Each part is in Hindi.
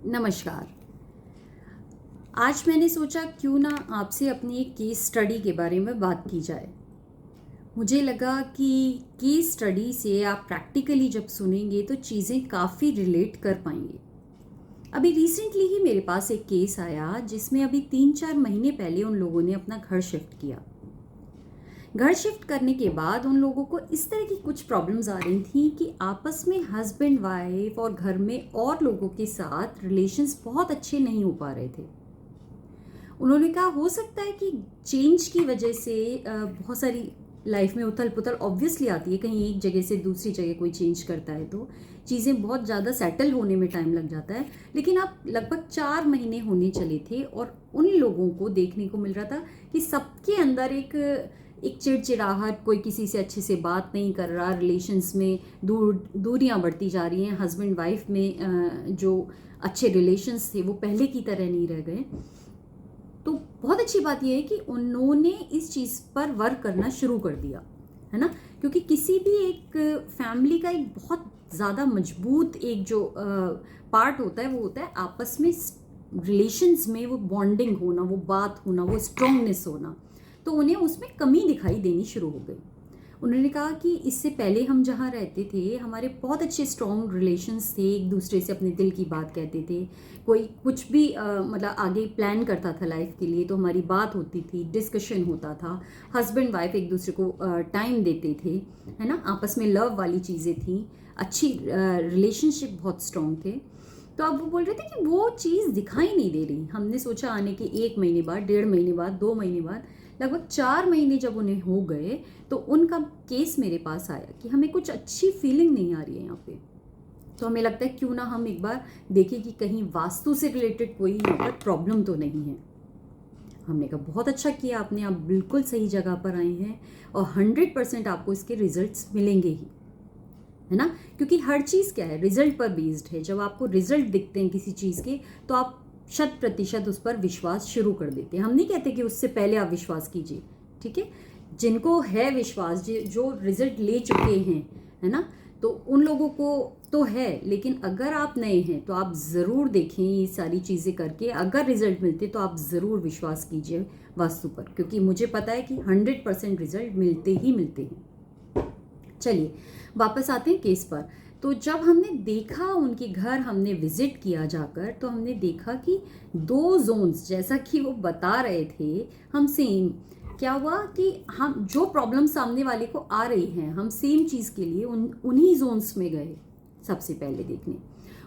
नमस्कार। आज मैंने सोचा क्यों ना आपसे अपनी एक केस स्टडी के बारे में बात की जाए। मुझे लगा कि केस स्टडी से आप प्रैक्टिकली जब सुनेंगे तो चीज़ें काफ़ी रिलेट कर पाएंगे। अभी रिसेंटली ही मेरे पास एक केस आया जिसमें अभी 3-4 महीने पहले उन लोगों ने अपना घर शिफ्ट किया। घर शिफ्ट करने के बाद उन लोगों को इस तरह की कुछ प्रॉब्लम्स आ रही थी कि आपस में हस्बैंड वाइफ और घर में और लोगों के साथ रिलेशंस बहुत अच्छे नहीं हो पा रहे थे। उन्होंने कहा हो सकता है कि चेंज की वजह से बहुत सारी लाइफ में उथल पुथल ऑब्वियसली आती है। कहीं एक जगह से दूसरी जगह कोई चेंज करता है तो चीज़ें बहुत ज़्यादा सेटल होने में टाइम लग जाता है। लेकिन अब लगभग 4 महीने होने चले थे और उन लोगों को देखने को मिल रहा था कि सबके अंदर एक चिड़चिड़ाहट, कोई किसी से अच्छे से बात नहीं कर रहा, रिलेशंस में दूरियां बढ़ती जा रही हैं। हस्बैंड वाइफ में जो अच्छे रिलेशंस थे वो पहले की तरह नहीं रह गए। तो बहुत अच्छी बात यह है कि उन्होंने इस चीज़ पर वर्क करना शुरू कर दिया, है ना। क्योंकि किसी भी एक फैमिली का एक बहुत ज़्यादा मजबूत एक जो पार्ट होता है वो होता है आपस में रिलेशंस में वो बॉन्डिंग होना, वो बात होना, वो स्ट्रॉन्गनेस होना। तो उन्हें उसमें कमी दिखाई देनी शुरू हो गई। उन्होंने कहा कि इससे पहले हम जहाँ रहते थे हमारे बहुत अच्छे स्ट्रॉन्ग रिलेशंस थे, एक दूसरे से अपने दिल की बात कहते थे। कोई कुछ भी मतलब आगे प्लान करता था लाइफ के लिए तो हमारी बात होती थी, डिस्कशन होता था। हस्बैंड वाइफ एक दूसरे को टाइम देते थे, है ना। आपस में लव वाली चीज़ें थी, अच्छी रिलेशनशिप बहुत स्ट्रॉन्ग थे। तो अब वो बोल रहे थे कि वो चीज़ दिखाई नहीं दे रही। हमने सोचा आने के 1 महीने बाद, 1.5 महीने बाद, 2 महीने बाद, लगभग 4 महीने जब उन्हें हो गए तो उनका केस मेरे पास आया कि हमें कुछ अच्छी फीलिंग नहीं आ रही है यहाँ पे। तो हमें लगता है क्यों ना हम एक बार देखें कि कहीं वास्तु से रिलेटेड कोई यहाँ पर प्रॉब्लम तो नहीं है। हमने कहा बहुत अच्छा किया आपने, आप बिल्कुल सही जगह पर आए हैं और 100% आपको इसके रिजल्ट्स मिलेंगे ही, है ना। क्योंकि हर चीज़ क्या है, रिजल्ट पर बेस्ड है। जब आपको रिजल्ट दिखते हैं किसी चीज़ के तो आप 100% उस पर विश्वास शुरू कर देते हैं। हम नहीं कहते कि उससे पहले आप विश्वास कीजिए, ठीक है। जिनको है विश्वास, जो रिजल्ट ले चुके हैं, है ना, तो उन लोगों को तो है। लेकिन अगर आप नए हैं तो आप ज़रूर देखें ये सारी चीज़ें करके, अगर रिजल्ट मिलते तो आप ज़रूर विश्वास कीजिए वास्तु पर, क्योंकि मुझे पता है कि 100% रिजल्ट मिलते ही मिलते हैं। चलिए वापस आते हैं केस पर। तो जब हमने देखा उनके घर, हमने विजिट किया जाकर, तो हमने देखा कि 2 जोन्स जैसा कि वो बता रहे थे हम सेम। क्या हुआ कि हम जो प्रॉब्लम सामने वाले को आ रही है हम सेम चीज़ के लिए उन्हीं जोन्स में गए सबसे पहले देखने।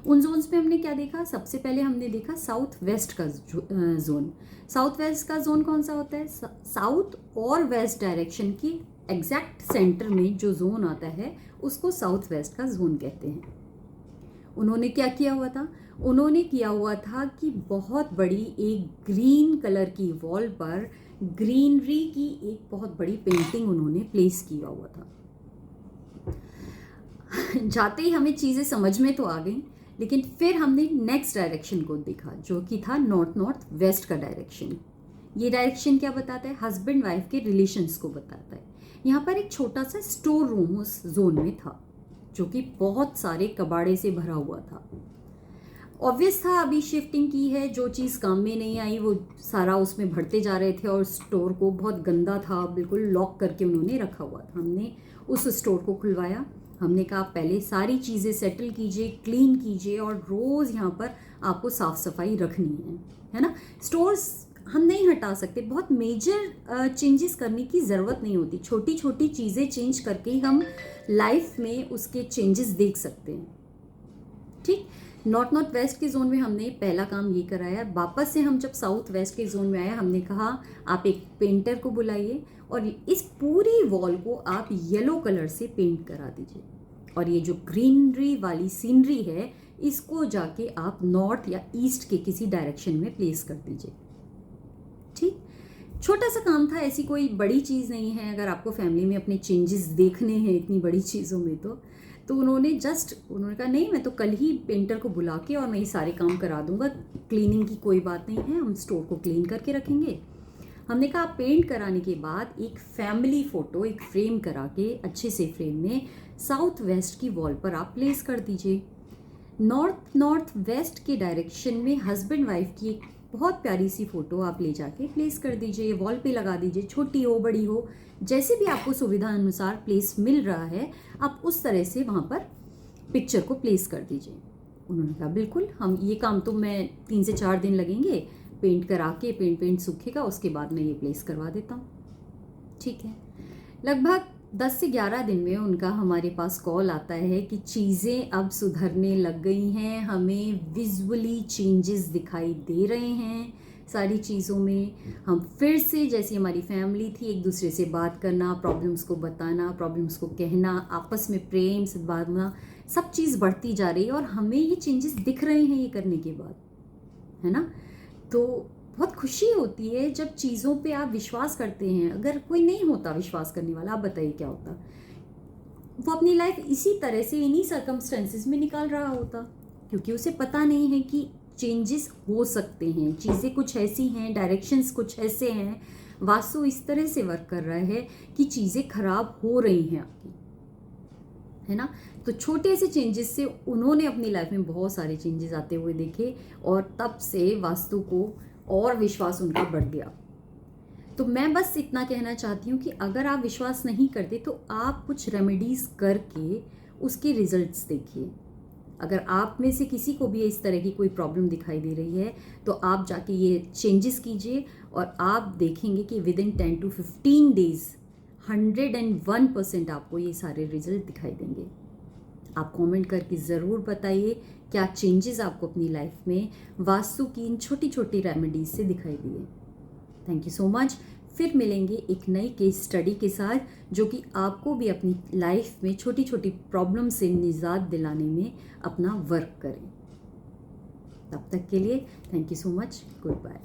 उन जोन्स में हमने क्या देखा, सबसे पहले हमने देखा साउथ वेस्ट का जोन। साउथ वेस्ट का जोन कौन सा होता है, साउथ और वेस्ट डायरेक्शन की एग्जैक्ट सेंटर में जो जोन आता है उसको साउथ वेस्ट का जोन कहते हैं। उन्होंने क्या किया हुआ था, उन्होंने किया हुआ था कि बहुत बड़ी एक ग्रीन कलर की वॉल पर ग्रीनरी की एक बहुत बड़ी पेंटिंग उन्होंने प्लेस किया हुआ था। जाते ही हमें चीज़ें समझ में तो आ गई, लेकिन फिर हमने नेक्स्ट डायरेक्शन को देखा जो कि था नॉर्थ नॉर्थ वेस्ट का डायरेक्शन। ये डायरेक्शन क्या बताता है, हस्बैंड वाइफ के रिलेशंस को बताता है। यहाँ पर एक छोटा सा स्टोर रूम उस जोन में था जो कि बहुत सारे कबाड़े से भरा हुआ था। ऑब्वियस था अभी शिफ्टिंग की है, जो चीज़ काम में नहीं आई वो सारा उसमें भरते जा रहे थे और स्टोर को बहुत गंदा था, बिल्कुल लॉक करके उन्होंने रखा हुआ था। हमने उस स्टोर को खुलवाया। हमने कहा पहले सारी चीज़ें सेटल कीजिए, क्लीन कीजिए और रोज़ यहाँ पर आपको साफ़ सफाई रखनी है ना। स्टोर्स हम नहीं हटा सकते, बहुत मेजर चेंजेस करने की ज़रूरत नहीं होती। छोटी छोटी चीज़ें चेंज करके ही हम लाइफ में उसके चेंजेस देख सकते हैं, ठीक। नॉर्थ नॉर्थ वेस्ट के जोन में हमने पहला काम ये कराया। वापस से हम जब साउथ वेस्ट के जोन में आए हमने कहा आप एक पेंटर को बुलाइए और इस पूरी वॉल को आप येलो कलर से पेंट करा दीजिए और ये जो ग्रीनरी वाली सीनरी है इसको जाके आप नॉर्थ या ईस्ट के किसी डायरेक्शन में प्लेस कर दीजिए, ठीक। छोटा सा काम था, ऐसी कोई बड़ी चीज़ नहीं है। अगर आपको फैमिली में अपने चेंजेस देखने हैं इतनी बड़ी चीज़ों में तो उन्होंने कहा नहीं मैं तो कल ही पेंटर को बुला के और मैं ये सारे काम करा दूंगा, क्लीनिंग की कोई बात नहीं है, हम स्टोर को क्लीन करके रखेंगे। हमने कहा पेंट कराने के बाद एक फैमिली फ़ोटो एक फ्रेम करा के अच्छे से फ्रेम में साउथ वेस्ट की वॉल पर आप प्लेस कर दीजिए। नॉर्थ वेस्ट के डायरेक्शन में हस्बैंड वाइफ की एक बहुत प्यारी सी फ़ोटो आप ले जाके प्लेस कर दीजिए, वॉल पे लगा दीजिए, छोटी हो बड़ी हो, जैसे भी आपको सुविधा अनुसार प्लेस मिल रहा है आप उस तरह से वहाँ पर पिक्चर को प्लेस कर दीजिए। उन्होंने कहा बिल्कुल, हम ये काम तो मैं 3 से 4 दिन लगेंगे, पेंट करा के पेंट सूखेगा उसके बाद मैं ये प्लेस करवा देता हूँ। ठीक है। लगभग 10 से 11 दिन में उनका हमारे पास कॉल आता है कि चीज़ें अब सुधरने लग गई हैं, हमें विजुअली चेंजेस दिखाई दे रहे हैं सारी चीज़ों में। हम फिर से जैसी हमारी फैमिली थी एक दूसरे से बात करना, प्रॉब्लम्स को बताना, प्रॉब्लम्स को कहना, आपस में प्रेम सद्भावना, सब चीज़ बढ़ती जा रही है और हमें ये चेंजेस दिख रहे हैं ये करने के बाद, है ना। तो बहुत खुशी होती है जब चीज़ों पे आप विश्वास करते हैं। अगर कोई नहीं होता विश्वास करने वाला, आप बताइए क्या होता। वो अपनी लाइफ इसी तरह से इन्हीं सर्कमस्टेंसेस में निकाल रहा होता, क्योंकि उसे पता नहीं है कि चेंजेस हो सकते हैं, चीज़ें कुछ ऐसी हैं, डायरेक्शंस कुछ ऐसे हैं, वास्तु इस तरह से वर्क कर रहा है कि चीज़ें खराब हो रही हैं आपकी, है ना। तो छोटे से चेंजेस से उन्होंने अपनी लाइफ में बहुत सारे चेंजेस आते हुए देखे और तब से वास्तु को और विश्वास उनका बढ़ गया। तो मैं बस इतना कहना चाहती हूँ कि अगर आप विश्वास नहीं करते तो आप कुछ रेमेडीज़ करके उसके रिजल्ट्स देखिए। अगर आप में से किसी को भी इस तरह की कोई प्रॉब्लम दिखाई दे रही है तो आप जाके ये चेंजेस कीजिए और आप देखेंगे कि विद इन 10 to 15 डेज़ 101% आपको ये सारे रिजल्ट दिखाई देंगे। आप कमेंट करके ज़रूर बताइए क्या चेंजेस आपको अपनी लाइफ में वास्तु की इन छोटी छोटी रेमेडीज से दिखाई दिए। Thank you so much. फिर मिलेंगे एक नई केस स्टडी के साथ जो कि आपको भी अपनी लाइफ में छोटी छोटी प्रॉब्लम से निजात दिलाने में अपना वर्क करें। तब तक के लिए thank you so much. Good bye.